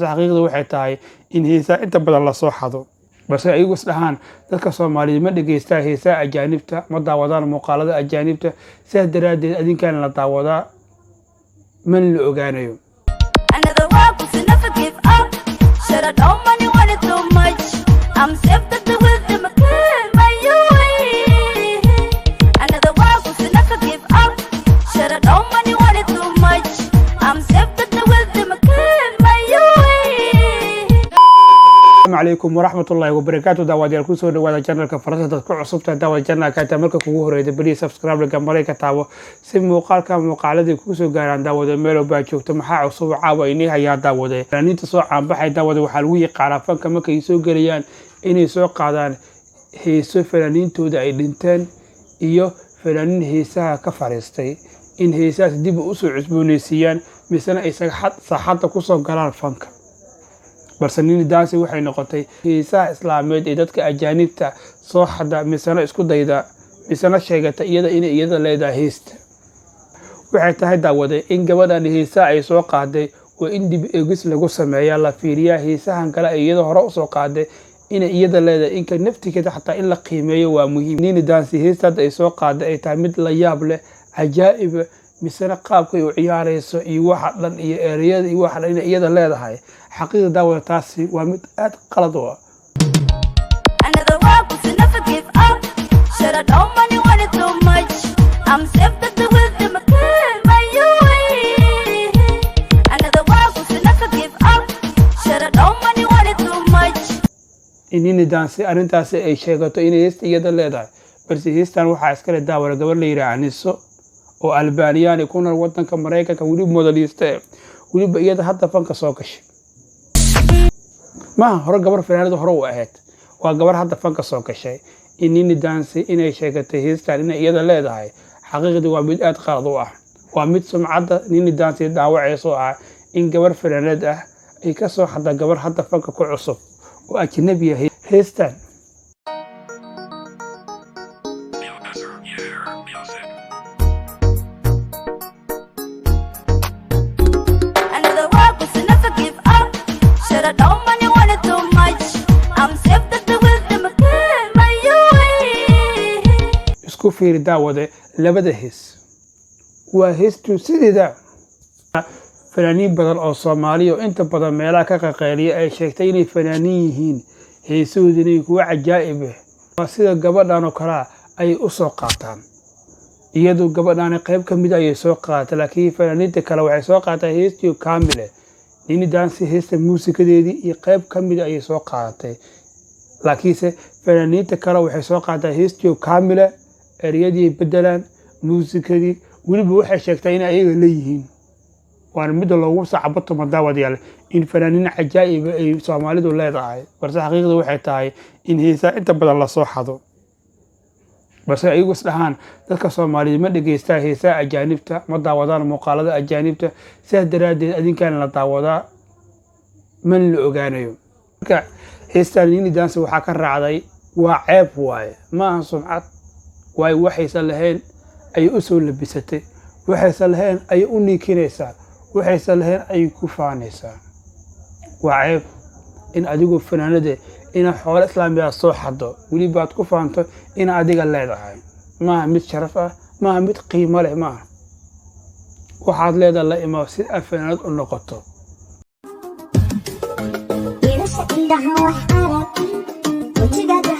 xaqiiqdu waxay tahay in heesaa inta badan la soo xado balse ayagu isdhahaan dadka Soomaaliyeed ma dhageystaa heesaa ajaanibta ma daawadaan muuqaalada ajaanibta sidaas daraadeed adinkaan la daawadaa man la ogaanayo عليكم ورحمة الله وبركاته داوديال كل سو دوادا channelka farasada dadka cusubta daawada channelka ta marka kugu horeeyay bari subscribe la gambaray ka taabo si muuqaalka muuqaaladii ku soo gaaraan daawada meel baa joogto maxaa cusub caawa inay hayaa daawada fanaaniinta soo caanbaxay daawada waxa lagu yaqaan fanka marka ay soo galayaan inay soo qaadaan heeso fanaaniintooda ay dhinteen iyo fanaaniin heesaha ka fariistay in heesaas dib u soo cusboonaysiiyaan misana ay saxada ku soo galaan fanka balse nin daasi waxay noqotay heesaha islaameed ee dadka ajaanibta soo xada misana isku dayda misana sheegata iyada leedahay heesta waxay tahay daawada in gabadhan heesaha ay soo qaaday oo in dib eegis lagu sameeyo la fiiriyaa heesahan kale iyada hore u soo qaaday in iyada leedahay in ka naftigeeda xataa in la qiimeeyo waa muhiim nin daasi heestada ay soo qaaday ay tahay mid la yaab leh ajaa'ib misana qaabka ay u ciyaarayso iyo waxa dhan iyo ereyada iyo waxa dhan iyada leedahay حقيقة داوة تاسي ومد قلد وا أنا ذواق وفي never give up Should I don't money want it too much I'm saved at the wisdom I can't my way أنا ذواق وفي never give up Should I don't money want it too much إني دانسي أنا تاسي أي شيء قطع إني هست يدا لدا بس هستان وحاسكر داوة قبل لي رعنيسو أو ألبانيان يكون الوطن كمريكا كولي موديليست ولي بقية حتى فنك سوكش ما هو قبر فنانة هو واحد وقبر حتى فنك سوق شيء إني دانسي إني شيكته هيستان إني يدا لهاي حقيقة ومدات قرضوا ومد سمعة إني دانسي دعوة عيسوها إن قبر فنانة يكسر حتى قبر حتى فنك كعصب وأجنبية هيستان كفير داودة لبده هس وهستو سيدا فنانين بدل أو صومالي وإنت بدل ملاك قيلية أي شيكتين فنانيين هيسودني كوا عجائبه وسيدا قبضان وكرا أي أسوقاتان يدو قبضان قيب كميدا أي سوقات لكن فنانين تكالو أي سوقات هيستو كاملة نيني دانسي هست موسيقى دي قيب كميدا أي سوقات لكن فنانين تكالو أي سوقات هيستو كاملة eriyadii bedelaan muusikadii waliba waxay sheegtay in ayaga leeyihiin waan mid loogu sacabato madaawadayaal in fanaaniin cajaa'ib ay Soomaalidu leedahay balse xaqiiqdu waxay tahay in heesaa inta badan la soo xado balse ayagu isdhahaan dadka Soomaaliyeed ma dhageystaa heesaa ajaanibta ma daawadaan muuqaalada ajaanibta sidaas daraadeed adinkaan la daawadaa man la ogaanayo marka heestaan nin daansi waxa ka raacday waa ceeb waaye ma aha sumcad واي وحيس لهين أي أصول لبستة وحيس لهين أي أني كنيسة وحيس لهين أي كفانيسة وعيب إن أديكوا فنانة دي إن حوال إسلام بيا صوح حدو ولي بعد كفانته إن أديك الله دعاي ما مت شرفة ما مت قيمة له ما وحاد ليدا الله إما وسيد الفنانات النقطة إذا شكل دعوة حركي وتقدر